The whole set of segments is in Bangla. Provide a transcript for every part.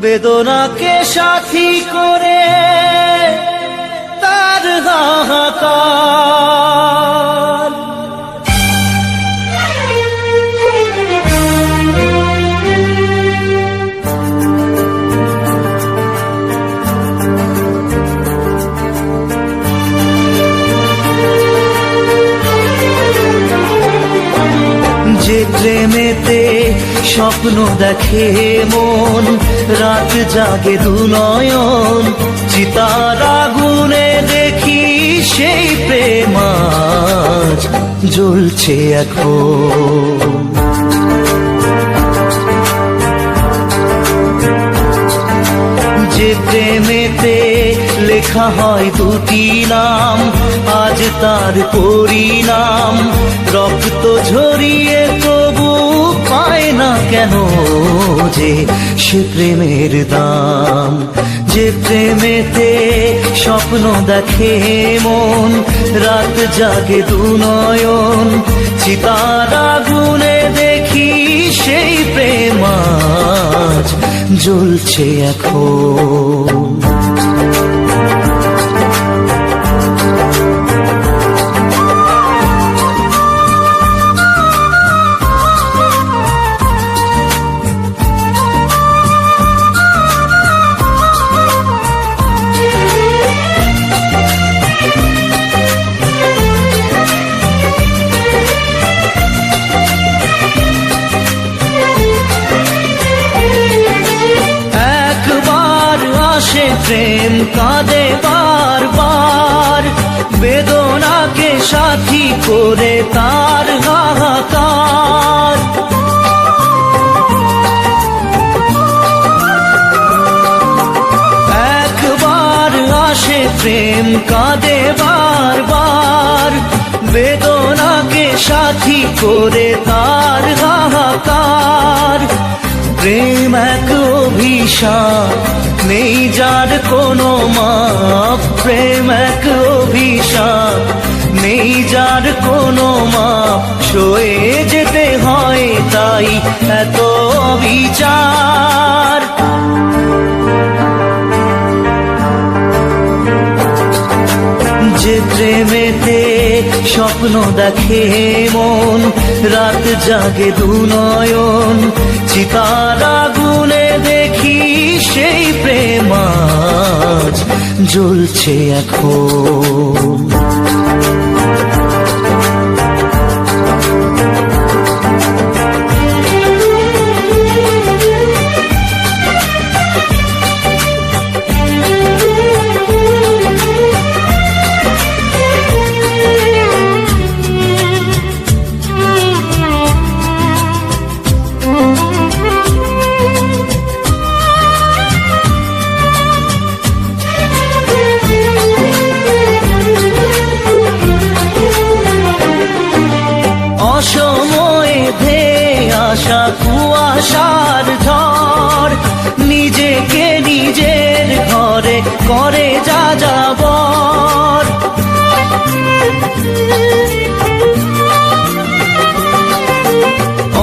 বেদনাকে সাথী করে তার হাহাকার, যে প্রেমেতে স্বপ্ন দেখে মন, রাত জাগে দু নয়ন, চিতার আগুনে দেখি সেই প্রেম আজ জ্বলছে এখন। যে প্রেমেতে লেখা হয় দুটি নাম, আজ তার পরিণাম রক্ত ঝরিয়ে তবু পায় না কেন যে সে প্রেমের দাম। যে প্রেমেতে স্বপ্ন দেখে মন, রাত জাগে দু নয়ন, চিতার আগুনে দেখি সেই প্রেম আজ জ্বলছে এখন। প্রেম কাঁদে বারবার, বেদনাকে সাথী করে তার হাহাকার। একবার আসে প্রেম কাঁদে বারবার, বেদনাকে সাথী করে তার হাহাকার। প্রেম এক অভিশাপ, নেই যার কোনো মাপ। প্রেম এক অভিশাপ, নেই যার কোনো মাপ। সয়ে যেতে হয় তাই এত বিচার। যে প্রেমেতে স্বপ্ন দেখে মন, রাত জাগে দু নয়ন, চিতার আগুনে দেখি সেই প্রেম আজ জ্বলছে এখন। অসময়ে ধেয়ে আসা কুয়াশার ঝড়, নিজেকে নিজের ঘরে করে যা যাবর।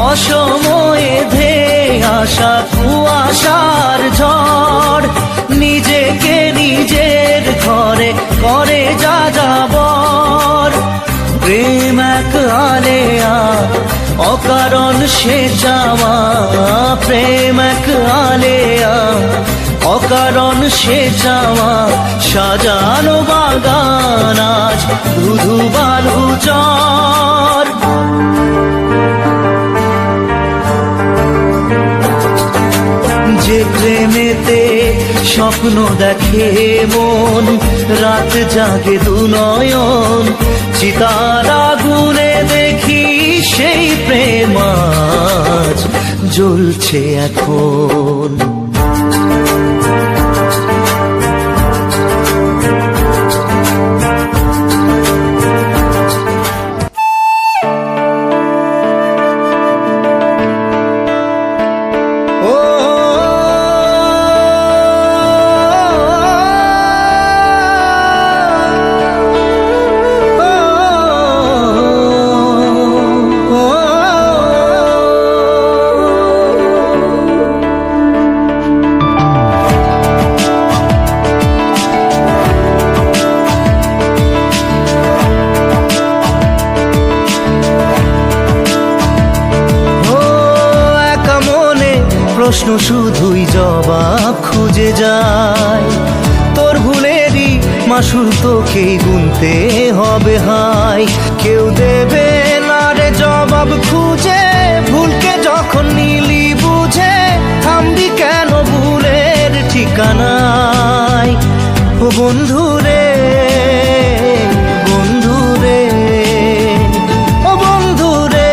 অসময়ে ধেয়ে আসা কুয়াশার ঝড়, নিজেকে নিজের ঘরে করে যা যাবর। প্রেম এক আলেয়া, অকারণ সে চাওয়া। প্রেম এক আলেয়া, অকারণ সে চাওয়া। সাজানো বাগান আজ ধুধু বালু চর। যে প্রেমেতে স্বপ্ন দেখে মন, রাত জাগে দু নয়ন, চিতার আগুনে দেখি সেই প্রেম আজ জ্বলছে এখন। শুধুই জবাব খুঁজে যায়। তোর ভুলেরই মাসুল তোকেই গুনতে হবে হায়। কেউ দেবে না রে জবাব খুঁজে, ভুলকে যখন নিলি বুঝে থামবি কেন ভুলের ঠিকানায়। ও বন্ধু রে, বন্ধু রে, ও বন্ধু রে।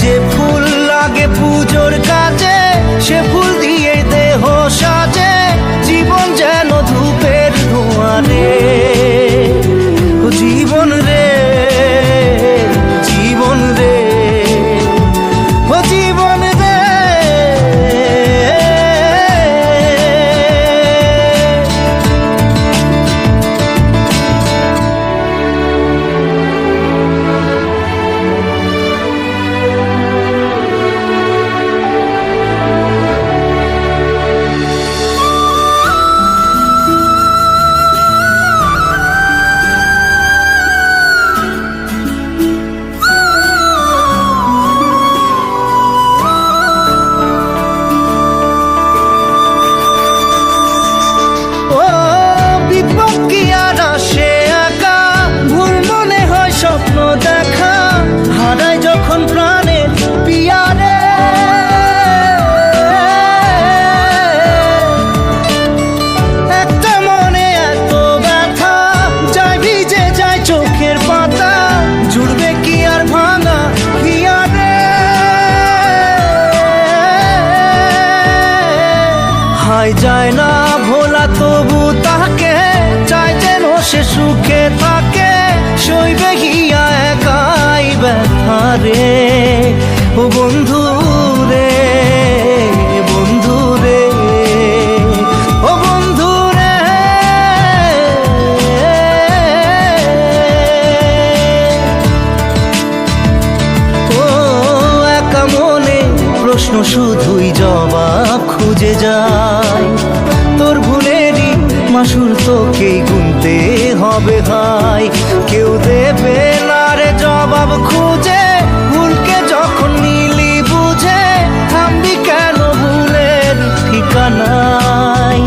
যে ফুল লাগে পুজোর কাজে, সে ফুল দিয়ে দেহ সাজে, জীবন যেন ধূপের ধোঁয়ারে। ও জীবন রে, জীবন রে, ও জীবন রে। স্বপ্ন দেখা হারায় যখন প্রাণের পিয়ারে, একটা মনে এত ব্যথা যায় ভিজে যায় চোখের পাতা, জুড়বে কি আর ভাঙা হিয়ারে। হায় যায় না ভোলা তবু তাকে চাই যেন সে সুখে থাকে, সইবে গিয়া একাই ব্যথা রে। ও বন্ধু রে, বন্ধু রে, ও বন্ধু রে। ও একা মনে প্রশ্ন শুধুই জবাব খুঁজে যায়। তোর ভুলেরই মাসুল তোকেই গুনতে হবে ভাই। কেউ দেবে না রে জবাব খুঁজে, ভুলকে যখন নিলি বুঝে থামবি কেন ভুলের ঠিকানায়।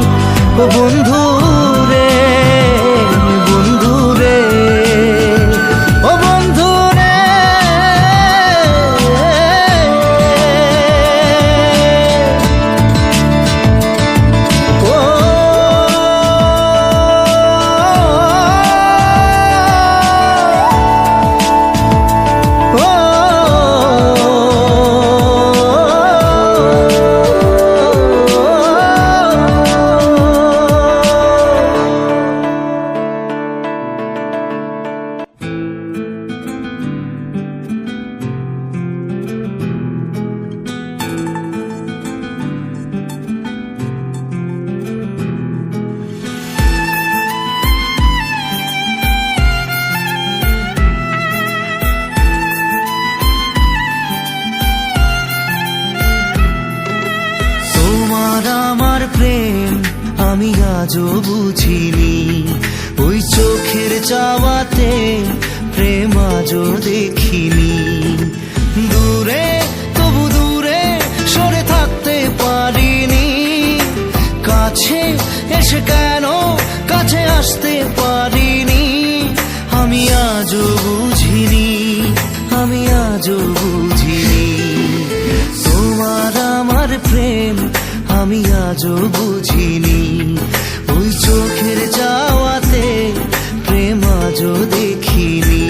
ও বন্ধু রে, বন্ধু রে, ও বন্ধু রে। প্রেম আমি আজও বুঝিনি, ওই চোখের চাওয়াতে প্রেম আজও দেখিনি। দূরে তবু দূরে সরে থাকতে পারিনি, কাছে এসে কেন কাছে আসতে পারিনি। আমি আজও বুঝিনি, আমি আজও বুঝিনি। আমি আজও বুঝিনি। ওই চোখের চাওয়াতে প্রেম আজও দেখিনি।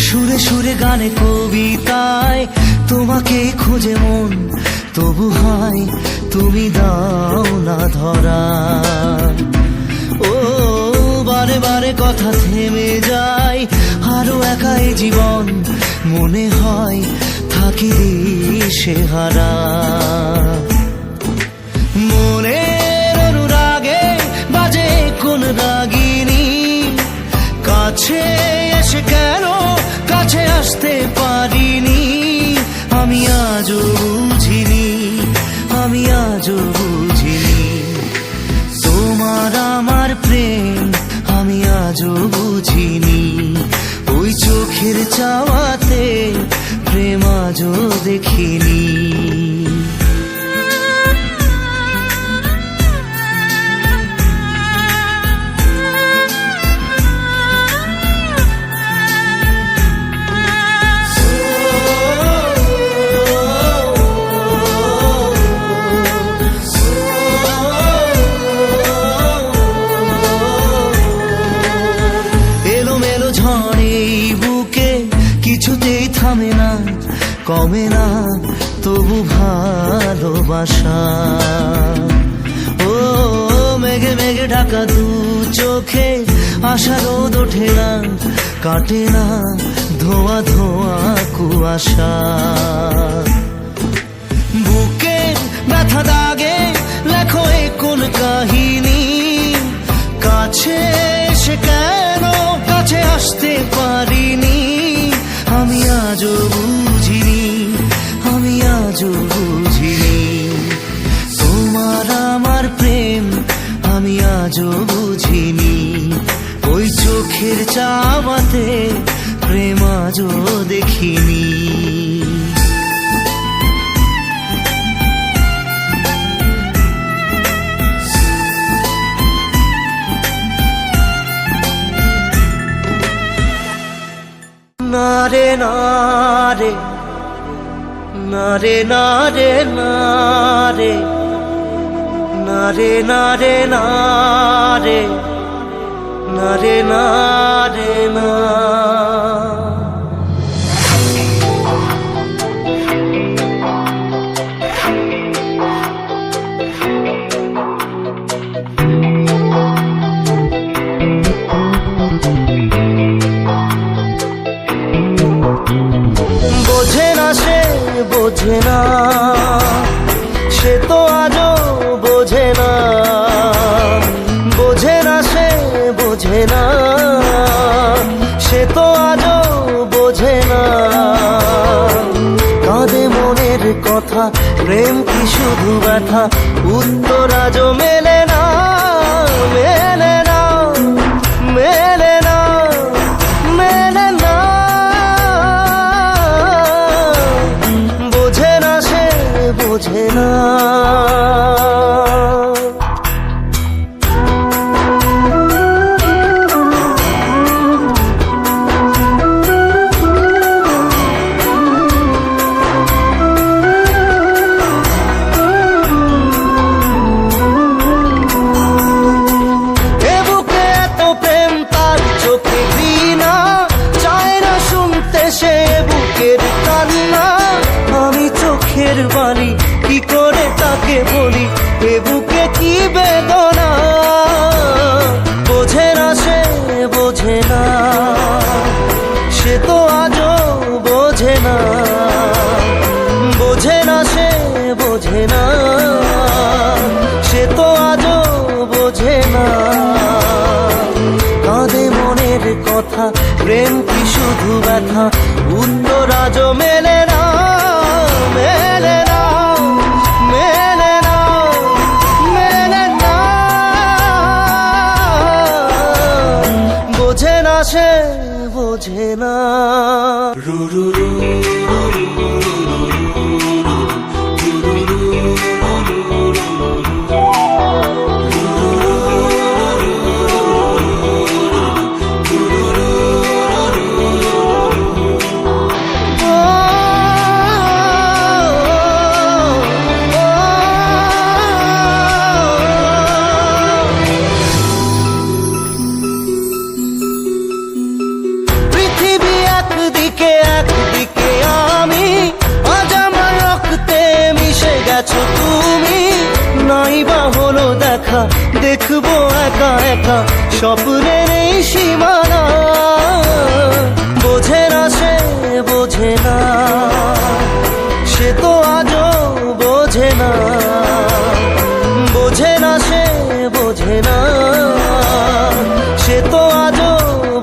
সুরে সুরে গানে কবিতায় তোমাকে খোঁজে মন, তবু হায় তুমি দাও না ধরা। ও বারে বারে কথা থেমে যায়, আরো একা এই জীবন মনে হয় থাকি দিশে হারা। মনের অনুরাগে বাজে কোন রাগিনী, কাছে এসে কেন কাছে আসতে পারিনি। আমি আজও বুঝিনি, আমি আজও বুঝিনি তোমার আমার প্রেম, আমি আজও বুঝিনি। ওই চোখের চাওয়াতে প্রেম আজও দেখিনি। কিছুতেই থামে না, কমে না তবু ভালোবাসা। ও মেঘে মেঘে ঢাকা দু চোখে আশা রোদ ওঠে না, কাটে না ধোয়া ধোয়া কুয়াশা। বুকে ব্যথা দাগে লেখো এ কোন কাহিনী, কাছে এসে কেন কাছে আসতে পারিনি। আমি আজও বুঝিনি, আমি আজও বুঝিনি তোমার আমার প্রেম, আমি আজও বুঝিনি। ওই চোখের চাওয়াতে প্রেম আজও দেখিনি। নারে নারে নারে নারে নারে নারে নারে নারে নারে নারে না। বোঝে না সে বোঝে না, সে তো আজও বোঝে না। বোঝে না সে বোঝে না, সে তো আজও বোঝে না। কাঁদে মনের কথা, প্রেম কি শুধু ব্যথা, উত্তর আজও মেলে না, মেলে না, মেলে না, মেলে না। বোঝে না সে বোঝে না। বাণী কি করে তাকে বলি, এ বুকে কি বেদনা। বোঝে না সে বোঝে না, সে তো আজও বোঝে না। বোঝে না সে বোঝে না, সে তো আজও বোঝে না। কাঁদে মনের কথা, প্রেম কি শুধু ব্যথা, উত্তর আজও মেলে না, মেলে না, মেলে না, মেলে না। বোঝে না সে বোঝে একদিকে আমি, আজ আমার রক্তে মিশে গেছো তুমি। নাই বা হলো দেখা, দেখবো একা একা স্বপ্নের এই সীমানা। বোঝে না সে, বোঝে না, সে তো আজও বোঝে না। বোঝে না সে, বোঝে না, সে তো আজও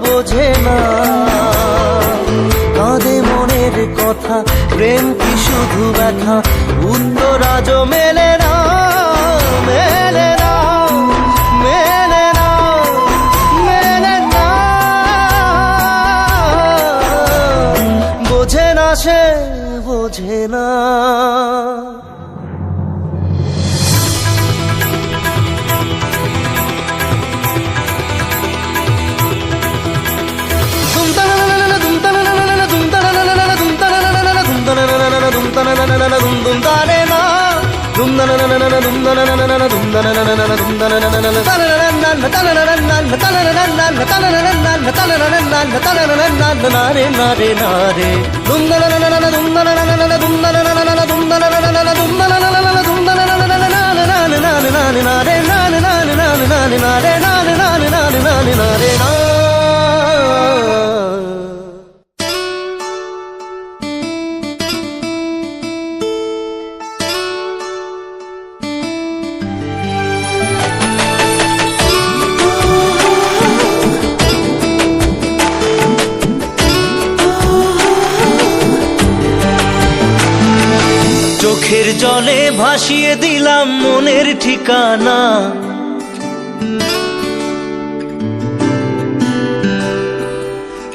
বোঝে না। কাঁদে মনের কথা, প্রেম কি শুধু ব্যথা, উত্তর আজও মেলে না, মেলে না, মেলে না, মেলে না। বোঝে না সে, বোঝে না। চোখের জলে ভাসিয়ে দিলাম মনের ঠিকানা।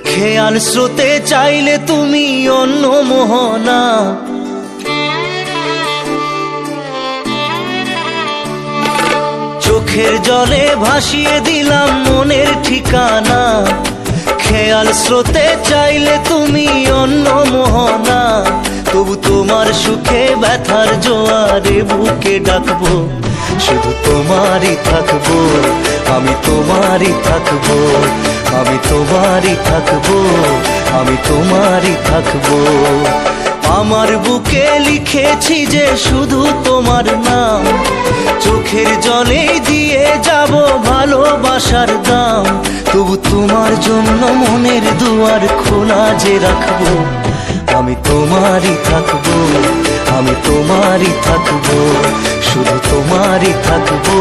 খেয়াল স্রোতে চাইলে তুমি অন্য মোহনা। চোখের জলে ভাসিয়ে দিলাম মনের ঠিকানা। খেয়াল স্রোতে চাইলে তুমি অন্য মোহনা। তবু তোমার সুখে ব্যথার জোয়ারে বুকে ডাকবো, শুধু তোমারই থাকবো, আমি তোমারই থাকবো, আমি তোমারই থাকবো, আমি তোমারই থাকবো। আমার বুকে লিখেছি যে শুধু তোমার নাম, চোখের জলে দিয়ে যাব ভালোবাসার দাম। তবু তোমার জন্য মনের দুয়ার খোলা যে রাখবো, আমি তোমারই থাকবো, আমি তোমারই থাকবো, শুধু তোমারই থাকবো,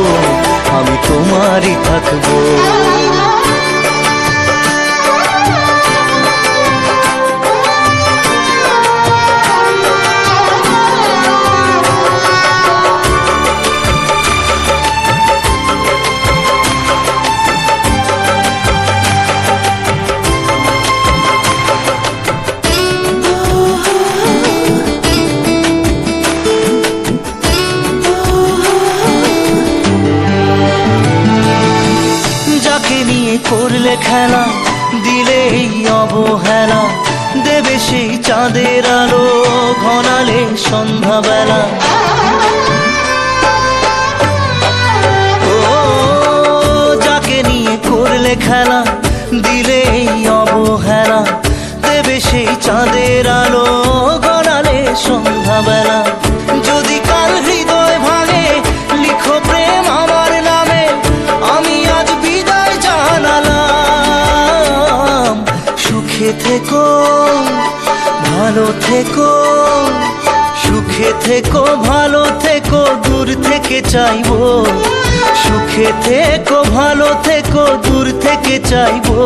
আমি তোমারই থাকবো। করলে খেলা, দিলে এই অবহেলা, দেবে সেই চাঁদের আলো ঘনালে সন্ধ্যাবেলা। ও যাকে নিয়ে করলে খেলা, দিলে এই অবহেলা, দেবে সেই চাঁদের আলো ঘনালে সন্ধ্যাবেলা। যদি কাল হৃদয় ভাঙে, লিখো প্রেম আমার নামে, আমি আজ বিদায় জানালাম। সুখে থেকো, ভালো থেকো, সুখে থেকো, ভালো থেকো, দূর থেকে চাইবো। সুখে থেকো, ভালো থেকো, দূর থেকে চাইবো।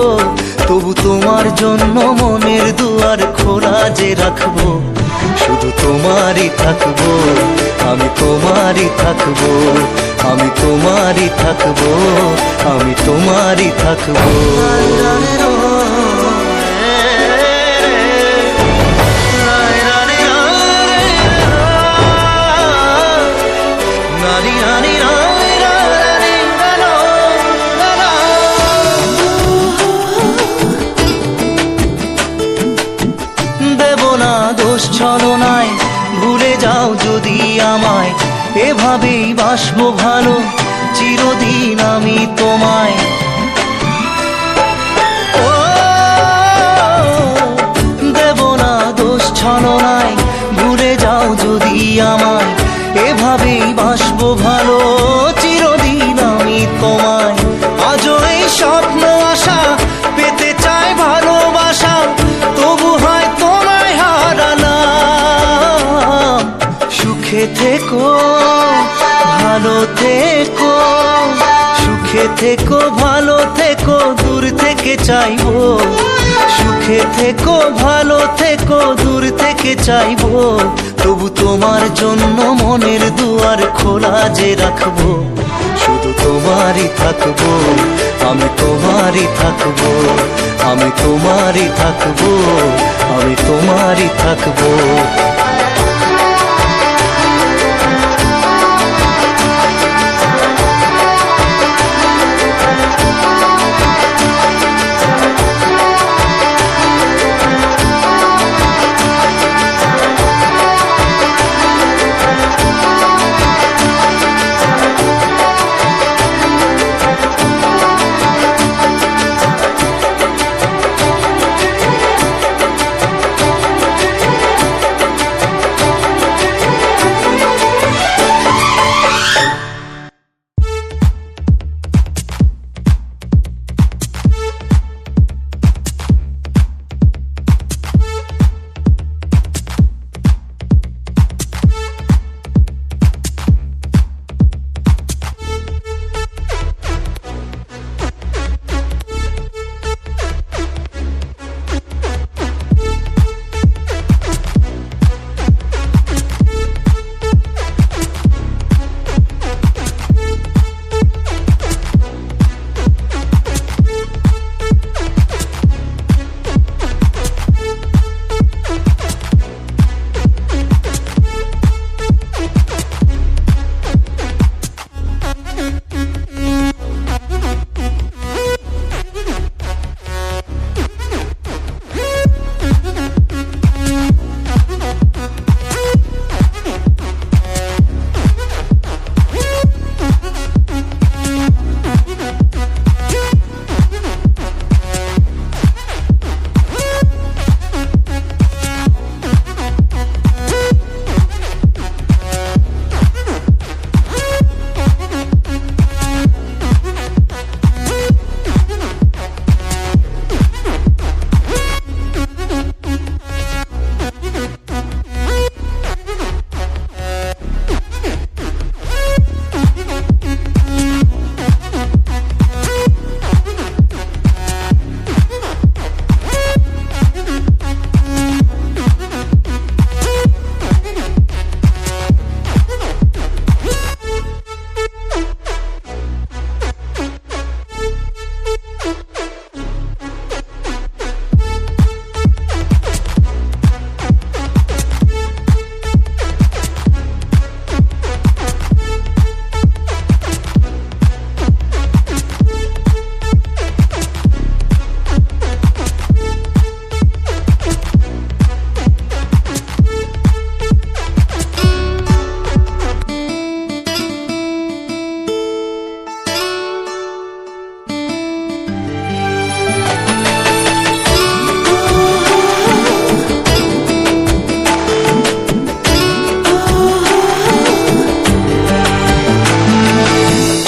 তবু তোমার জন্য মনের দুয়ার খোলা যে রাখবো, শুধু তোমারই থাকবো, আমি তোমারই থাকবো, আমি তোমারই থাকবো, আমি তোমারই থাকবো। না দোষ ছলনায়, ভুলে যাও যদি আমায়, এভাবেই বাসবো ভালো চিরদিন আমি তোমায়। ও দেব না দোষ ছলনায়, ভুলে যাও যদি আমায়, এভাবেই বাসবো ভালো চিরদিন আমি তোমায়। আজও এই স্বপ্ন আশা পেতে চাই ভালোবাসা, তবু হয় তোমায় হারালাম। সুখে থেকো ভালো থেকো, সুখে থেকো ভালো থেকো, দূর থেকে চাইবো। সুখে থেকো ভালো থেকো, দূর থেকে চাইবো, তবু তোমার জন্য মনের দুয়ার খোলা যে রাখবো। শুধু তোমারই থাকবো, আমি তোমারই থাকবো, আমি তোমারই থাকবো, আমি তোমারই থাকবো।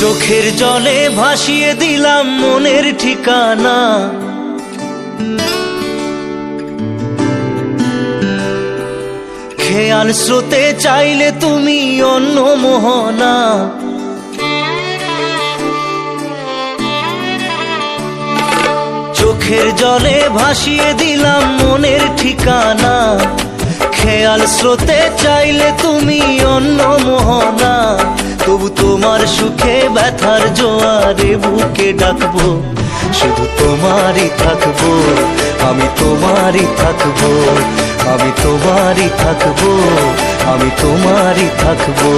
চোখের জলে ভাসিয়ে দিলাম মনের ঠিকানা, খেয়াল স্রোতে চাইলে তুমি অন্য মোহনা। চোখের জলে ভাসিয়ে দিলাম মনের ঠিকানা, খেয়াল স্রোতে চাইলে তুমি অন্য মোহনা। তবু তোমার সুখে ব্যথার জোয়ারে বুকে ডাকবো, শুধু তোমারই থাকবো, আমি তোমারই থাকবো, আমি তোমারই থাকবো, আমি তোমারই থাকবো।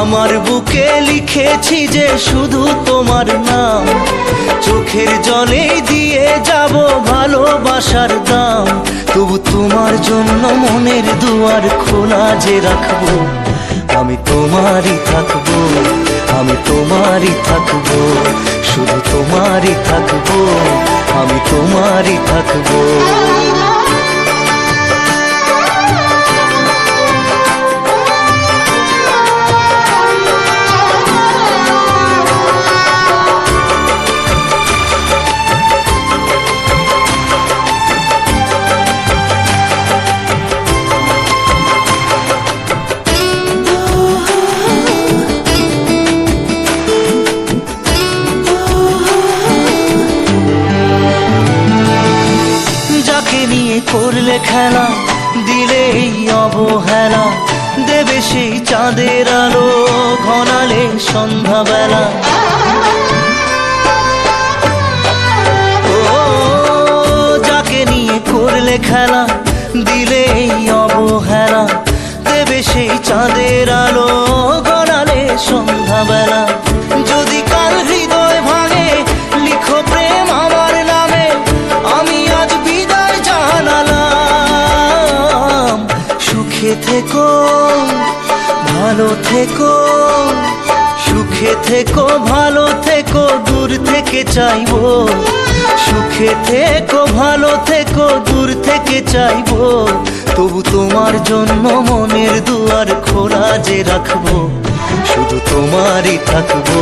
আমার বুকে লিখেছি যে শুধু তোমার নাম, চোখের জলে দিয়ে যাব ভালোবাসার দাম। তবু তোমার জন্য মনের দুয়ার খোলা যে রাখবো, আমি তোমারই থাকবো, আমি তোমারই থাকবো, শুধু তোমারই থাকবো, আমি তোমারই থাকবো। নিয়ে করলে খেলা, দিলে এই অবহেলা, দেবে সেই চাঁদের আলো ঘনালে সন্ধ্যাবেলা। ও যাকে নিয়ে করলে খেলা, দিলে এই অবহেলা, দেবে সেই চাঁদের আলো ঘনালে সন্ধ্যাবেলা। যদি কাল হৃদয় ভাঙে লিখো প্রেম আমার নামে, আমি আজ বিদায় জানালাম। সুখে থেকো ভালো থেকো, সুখে থেকো ভালো থেকো, দূর থেকে চাইবো। সুখে থেকো ভালো থেকো, দূর থেকে চাইবো। তবু তোমার জন্য মনের দুয়ার খোলা যে রাখবো, শুধু তোমারই থাকবো,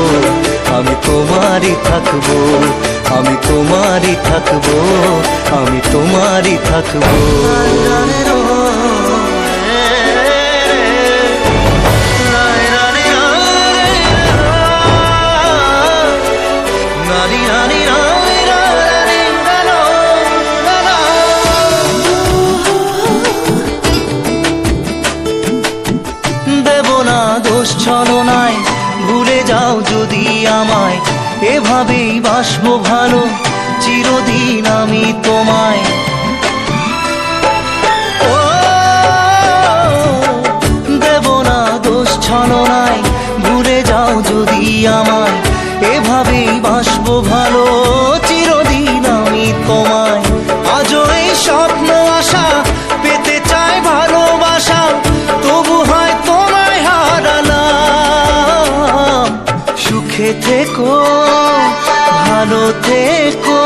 আমি তোমারই থাকবো, আমি তোমারই থাকবো, আমি তোমারই থাকবো। ছলনায় ভুলে যাও যদি আমায়, এভাবেই বাসবো ভালো চিরদিন আমি তোমায়। ও দেব না দোষ ছলনায়, ভুলে যাও যদি আমায়, এভাবেই বাসবো ভালো চিরদিন আমি তোমায়। আজও এই স্বপ্ন আশা পেতে চাই ভালোবাসা, তবু হয় তোমায় হারালাম। সুখে থেকো ভালো থেকো,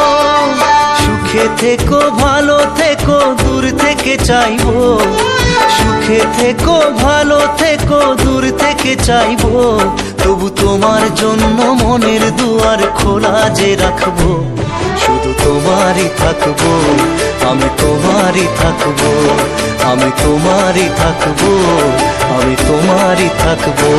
সুখে থেকো ভালো থেকো, দূর থেকে চাইবো। সুখে থেকো ভালো থেকো, দূর থেকে চাইবো। তবু তোমার জন্য মনের দুয়ার খোলা যে রাখবো, শুধু তোমারই থাকবো, আমি তোমারই থাকবো, আমি তোমারই থাকবো, আমি তোমারই থাকবো।